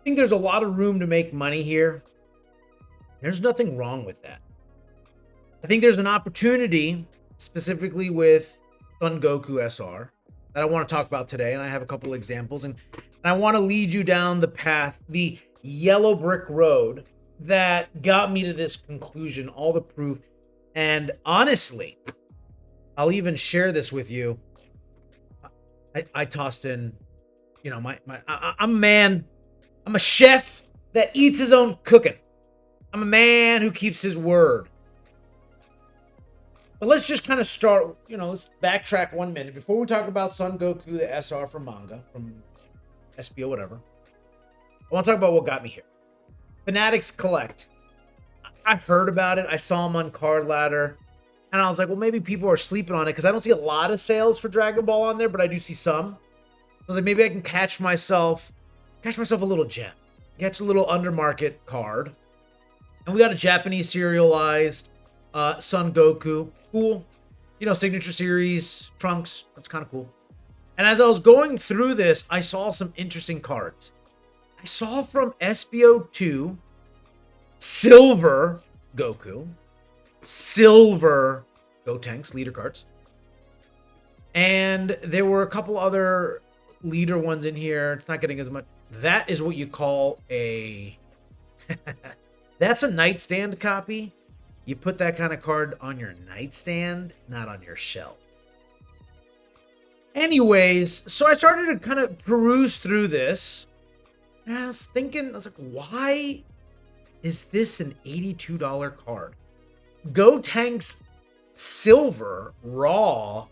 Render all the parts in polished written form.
think there's a lot of room to make money here. There's nothing wrong with that. I think there's an opportunity, specifically with Son Goku SR, that I want to talk about today, and I have a couple examples, and I want to lead you down the path, the yellow brick road that got me to this conclusion, all the proof. And honestly, I'll even share this with you. I tossed in, I'm a man. I'm a chef that eats his own cooking. I'm a man who keeps his word. But let's just kind of start, let's backtrack 1 minute. Before we talk about Son Goku, the SR from manga, from SBO, whatever, I want to talk about what got me here. Fanatics Collect. I heard about it. I saw them on Card Ladder. And I was like, well, maybe people are sleeping on it because I don't see a lot of sales for Dragon Ball on there, but I do see some. I was like, maybe I can catch myself a little gem. Catch a little undermarket card. And we got a Japanese serialized Son Goku. Cool. Signature series, Trunks. That's kind of cool. And as I was going through this, I saw some interesting cards. I saw from SBO 2, Silver Goku, Silver Gotenks, leader cards. And there were a couple other leader ones in here. It's not getting as much. That is what you call a... That's a nightstand copy. You put that kind of card on your nightstand, not on your shelf. Anyways, so I started to kind of peruse through this. And I was like, why is this an $82 card? Gotenks Silver Raw,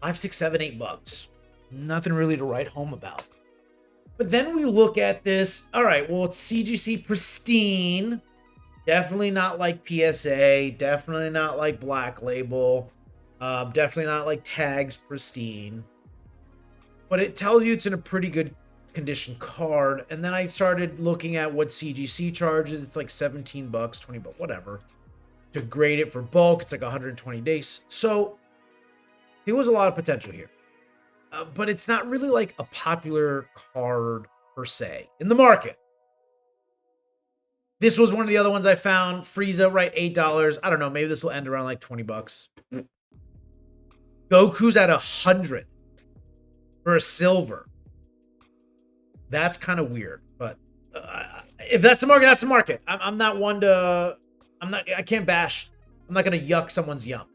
$5, $6, $7, $8. Nothing really to write home about. But then we look at this. All right, well, it's CGC Pristine. Definitely not like PSA. Definitely not like Black Label. Definitely not like Tags Pristine. But it tells you it's in a pretty good condition card. And then I started looking at what CGC charges. It's like $17, $20, whatever. To grade it for bulk, it's like 120 days. So there was a lot of potential here. But it's not really like a popular card per se in the market. This was one of the other ones I found. Frieza, right, $8. I don't know. Maybe this will end around like $20. Goku's at 100 for a silver. That's kind of weird. But if that's the market, that's the market. I'm not one to... I can't bash. I'm not going to yuck someone's yum.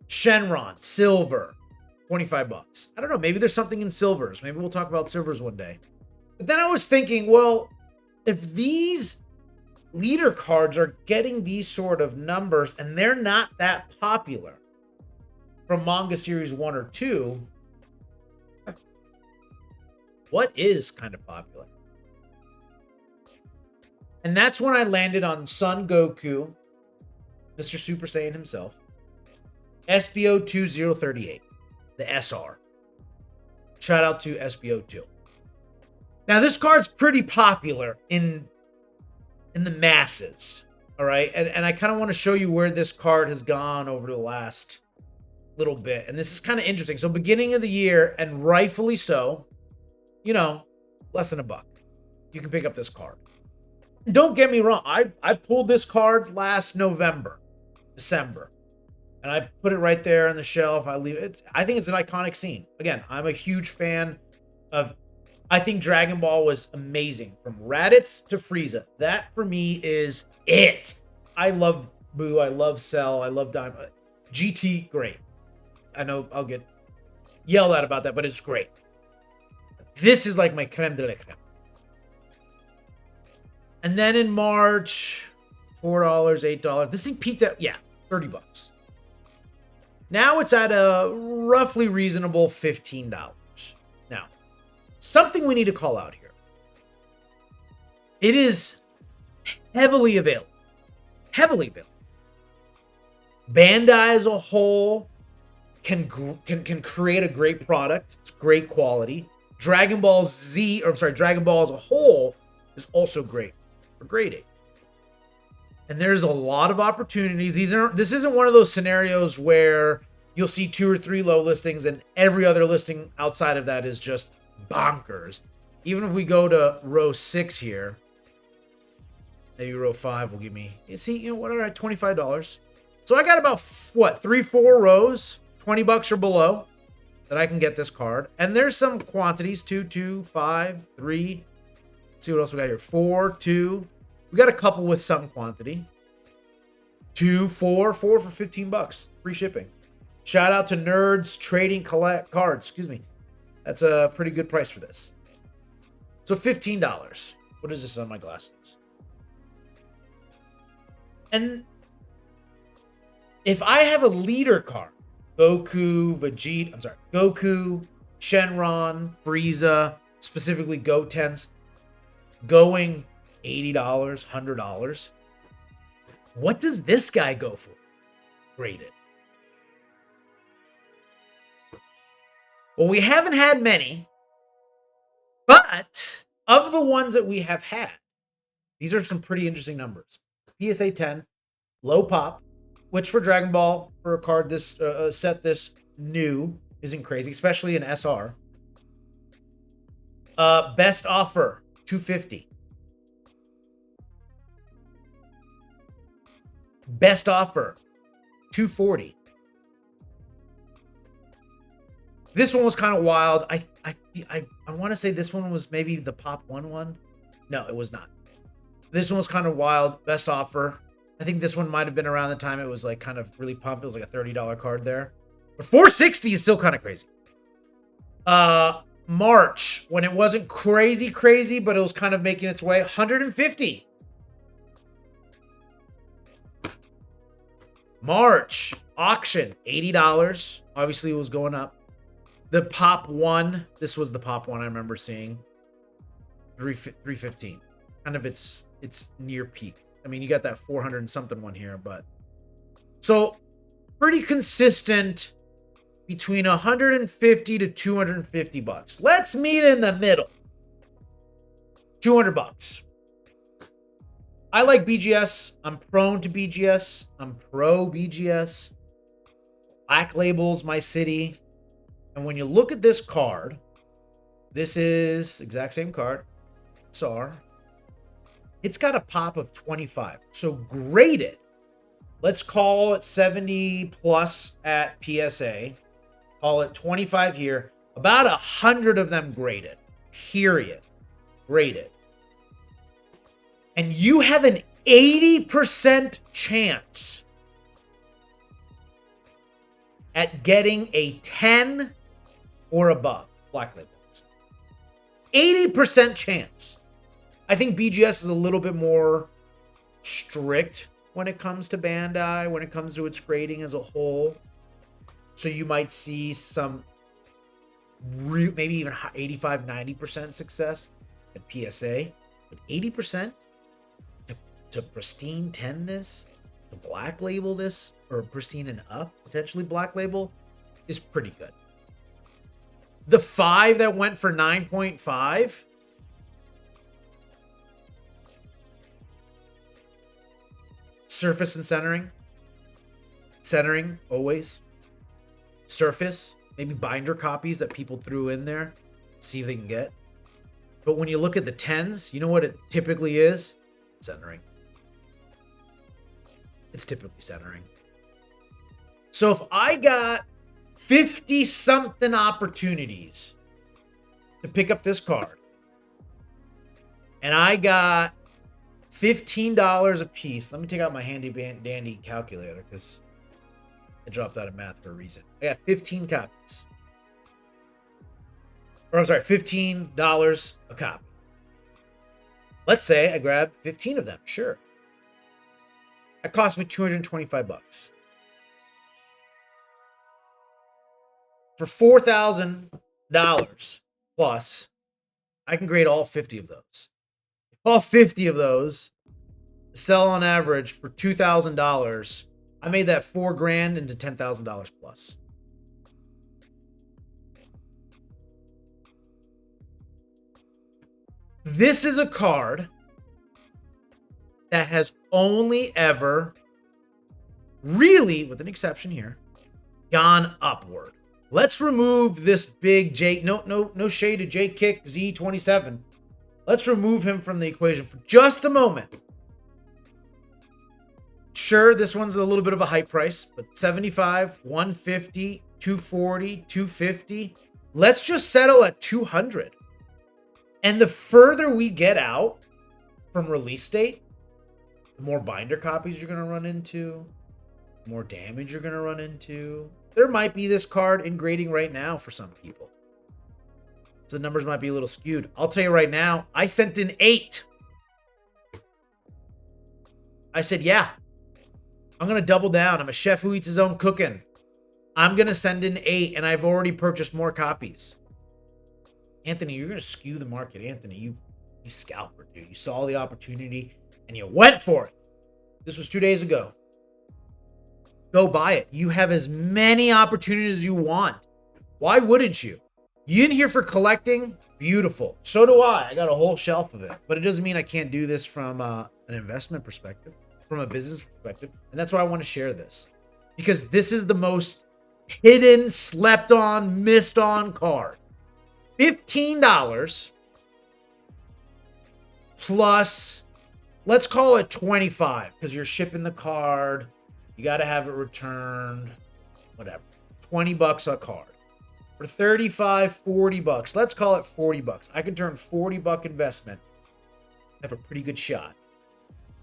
Shenron, silver. $25. I don't know. Maybe there's something in silvers. Maybe we'll talk about silvers one day. But then I was thinking, well, if these leader cards are getting these sort of numbers and they're not that popular from manga series 1 or 2, what is kind of popular? And that's when I landed on Son Goku, Mr. Super Saiyan himself, SBO 2038. The SR. Shout out to SBO2. Now, this card's pretty popular in the masses. All right. And I kind of want to show you where this card has gone over the last little bit. And this is kind of interesting. So beginning of the year, and rightfully so, less than $1. You can pick up this card. Don't get me wrong. I pulled this card last December. And I put it right there on the shelf. I leave it. I think it's an iconic scene. Again, I'm a huge fan of... I think Dragon Ball was amazing. From Raditz to Frieza. That, for me, is it. I love Boo. I love Cell. I love Diamond. GT, great. I know I'll get yelled at about that, but it's great. This is like my creme de la creme. And then in March, $4, $8. This thing peaked at, $30. Now it's at a roughly reasonable $15. Now, something we need to call out here. It is heavily available. Heavily available. Bandai as a whole can create a great product. It's great quality. Dragon Ball as a whole is also great for grading. And there's a lot of opportunities. This isn't one of those scenarios where you'll see 2 or 3 low listings and every other listing outside of that is just bonkers. even if we go to row 6 here, maybe row 5 will give me, you see, you know what, all right, $25. So I got about, what, 3-4 rows, $20 or below, that I can get this card. And there's some quantities, 2, 2, 5, 3. Let's see what else we got here. 4, 2. We got a couple with some quantity. 2, 4 for $15. Free shipping. Shout out to Nerds Trading Collect Cards. Excuse me. That's a pretty good price for this. So $15. What is this on my glasses? And if I have a leader card, Goku, Shenron, Frieza, specifically Goten's, going $80, $100. What does this guy go for? Graded. Well, we haven't had many, but of the ones that we have had, these are some pretty interesting numbers. PSA 10, low pop, which for Dragon Ball, for a card this set this new, isn't crazy, especially an SR. Best offer, $250. Best offer, $240. This one was kind of wild. I want to say this one was maybe the Pop 1. No, it was not. This one was kind of wild. Best offer. I think this one might have been around the time it was like kind of really pumped. It was like a $30 card there. But $460 is still kind of crazy. March, when it wasn't crazy, but it was kind of making its way, $150. March, auction, $80. Obviously, it was going up. The Pop 1, this was the Pop 1 I remember seeing. $315. Kind of its near peak. I mean, you got that 400 and something one here, but so pretty consistent between $150 to $250. Let's meet in the middle. $200. I like BGS. I'm prone to BGS. I'm pro BGS. Black Label's my city. And when you look at this card, this is exact same card. SR. It's got a pop of 25. So graded. Let's call it 70 plus at PSA. Call it 25 here. About 100 of them graded. Period. Graded. And you have an 80% chance at getting a 10 or above Black Label. 80% chance. I think BGS is a little bit more strict when it comes to Bandai, when it comes to its grading as a whole. So you might see some maybe even 85, 90% success at PSA. But 80% to pristine 10 this, to Black Label this, or pristine and up, potentially Black Label, is pretty good. The 5 that went for 9.5, surface and centering. Centering, always. Surface, maybe binder copies that people threw in there. See if they can get. But when you look at the 10s, you know what it typically is? Centering. It's typically centering. So if I got 50-something opportunities to pick up this card, and I got $15 a piece. Let me take out my handy dandy calculator because I dropped out of math for a reason. I got 15 copies. Or I'm sorry, $15 a copy. Let's say I grab 15 of them. Sure. That cost me $225. For $4,000 plus, I can grade all 50 of those. All 50 of those sell on average for $2,000. I made that $4,000 into $10,000 plus. This is a card that has only ever, really, with an exception here, gone upward. Let's remove this big J. No shade to J Kick Z27. Let's remove him from the equation for just a moment. Sure, this one's a little bit of a hype price, but 75, 150, 240, 250. Let's just settle at 200. And the further we get out from release date, the more binder copies you're going to run into, the more damage you're going to run into. There might be this card in grading right now for some people. So the numbers might be a little skewed. I'll tell you right now, I sent in 8. I said, yeah, I'm going to double down. I'm a chef who eats his own cooking. I'm going to send in 8, and I've already purchased more copies. Anthony, you're going to skew the market. Anthony, you scalper, dude. You saw the opportunity, and you went for it. This was 2 days ago. Go buy it. You have as many opportunities as you want. Why wouldn't you? You in here for collecting? Beautiful. So do I. I got a whole shelf of it. But it doesn't mean I can't do this from an investment perspective, from a business perspective. And that's why I want to share this. Because this is the most hidden, slept on, missed on card. $15 plus, let's call it 25 because you're shipping the card. You got to have it returned, whatever. 20 bucks a card. For 35, 40 bucks. Let's call it 40 bucks. I can turn $40 investment. Have a pretty good shot.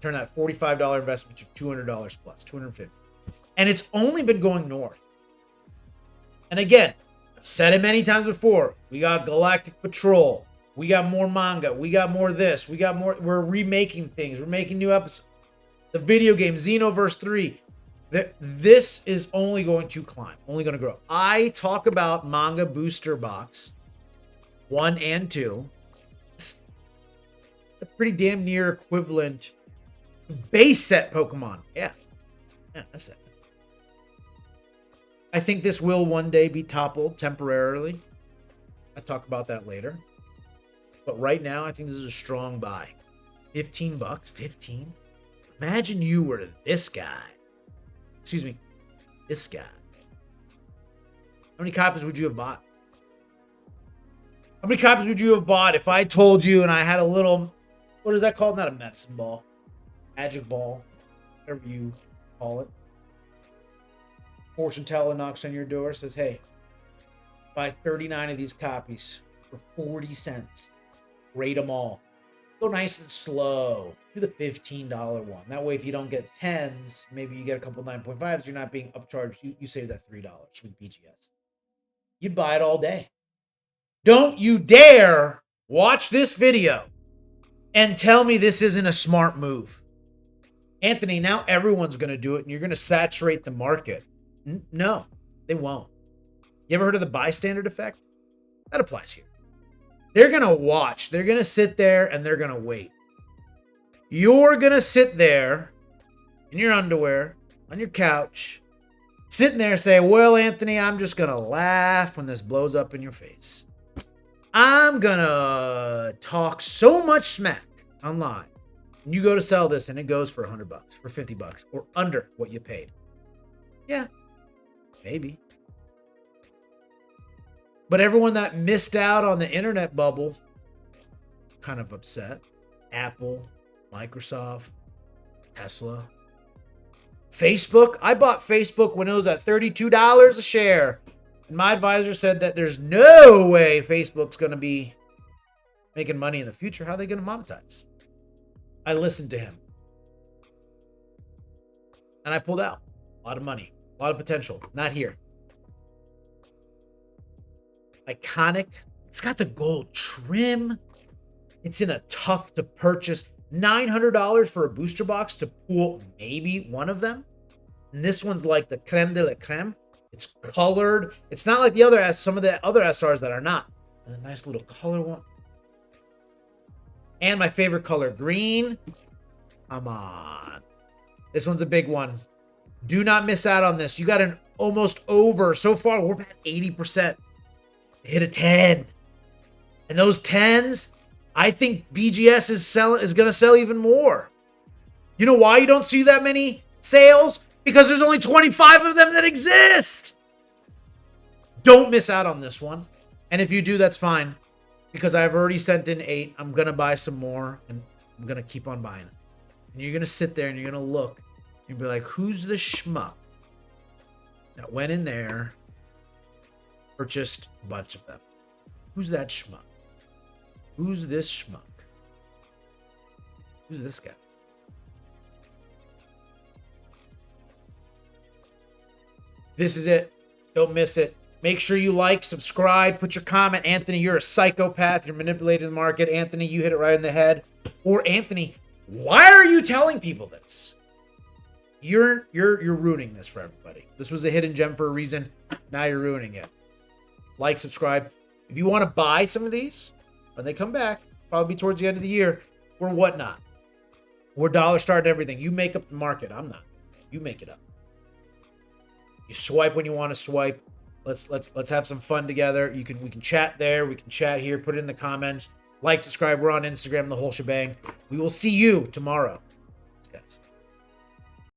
Turn that $45 investment to $200 plus, $250. And it's only been going north. And again, I've said it many times before. We got Galactic Patrol. We got more manga. We got more this. We got more. We're remaking things. We're making new episodes. The video game, Xenoverse 3. This is only going to climb. Only going to grow. I talk about Manga Booster Box 1 and 2. It's a pretty damn near equivalent base set Pokemon. Yeah, that's it. I think this will one day be toppled temporarily. I'll talk about that later. But right now, I think this is a strong buy. 15 bucks, 15. Imagine you were this guy. Excuse me, this guy. How many copies would you have bought? How many copies would you have bought if I told you and I had a little, what is that called? Not a medicine ball. Magic ball. Whatever you call it. Fortune teller knocks on your door, says, hey, buy 39 of these copies for 40 cents. Rate them all. Go nice and slow. Do the $15 one. That way, if you don't get 10s, maybe you get a couple 9.5s, you're not being upcharged. You save that $3 with BGS. You'd buy it all day. Don't you dare watch this video and tell me this isn't a smart move. Anthony, now everyone's going to do it, and you're going to saturate the market. No, they won't. You ever heard of the bystander effect? That applies here. They're going to watch. They're going to sit there, and they're going to wait. You're going to sit there in your underwear, on your couch, sitting there and say, well, Anthony, I'm just going to laugh when this blows up in your face. I'm going to talk so much smack online. And you go to sell this, and it goes for $100, for $50, or under what you paid. Yeah, maybe. But everyone that missed out on the internet bubble, kind of upset. Apple, Microsoft, Tesla, Facebook. I bought Facebook when it was at $32 a share. And my advisor said that there's no way Facebook's going to be making money in the future. How are they going to monetize? I listened to him. And I pulled out. A lot of money. A lot of potential. Not here. Iconic. It's got the gold trim. It's in a tough to purchase. $900 for a booster box to pull maybe one of them. And this one's like the creme de la creme. It's colored. It's not like the other some of the other SRs that are not. And a nice little color one. And my favorite color, green. Come on. This one's a big one. Do not miss out on this. You got an almost over. So far, we're at 80%. Hit a 10. And those 10s, I think BGS is going to sell even more. You know why you don't see that many sales? Because there's only 25 of them that exist. Don't miss out on this one. And if you do, that's fine. Because I've already sent in 8. I'm going to buy some more. And I'm going to keep on buying it. And you're going to sit there and you're going to look. And be like, who's the schmuck that went in there, purchased a bunch of them? Who's that schmuck? Who's this schmuck? Who's this guy? This is it. Don't miss it. Make sure you like, subscribe, put your comment. Anthony, you're a psychopath. You're manipulating the market. Anthony, you hit it right in the head. Or Anthony, why are you telling people this? You're ruining this for everybody. This was a hidden gem for a reason. Now you're ruining it. Like, subscribe. If you want to buy some of these when they come back, probably towards the end of the year, or whatnot. We're dollar starting everything. You make up the market. I'm not. You make it up. You swipe when you want to swipe. Let's have some fun together. We can chat there. We can chat here. Put it in the comments. Like, subscribe. We're on Instagram, the whole shebang. We will see you tomorrow. Thanks, guys.